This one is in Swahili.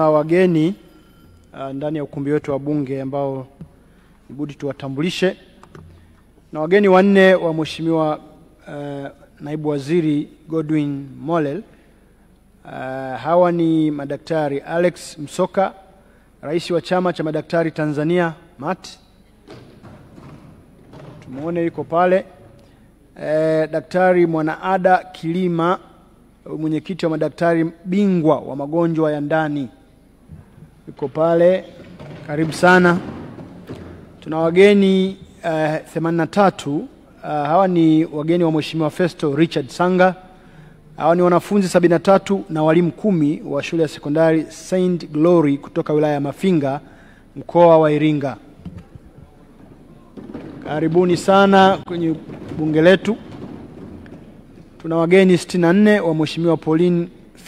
tuna wageni ndani ya ukumbi wetu wa bunge ambao ibudi tuwatambulishe. Na wageni wanne wa Mheshimiwa Naibu Waziri Godwin Mollel. Hawa ni madaktari Alex Msoka, Rais wa Chama cha Madaktari Tanzania MAT. Tumuone yuko pale. Daktari Mwanaada Kilima, mwenyekiti wa madaktari bingwa wa magonjwa ya ndani, yuko pale. Karibu sana. Tuna wageni 83. Hawa ni wageni wa Mheshimiwa Festo Richard Sanga. Hawa ni wanafunzi 73 na walimu 10 wa shule ya sekondari Saint Glory kutoka wilaya ya Mafinga, mkoa wa Iringa. Karibuni sana kwenye bunge letu. Tuna wageni 64 wa Mheshimiwa Pauline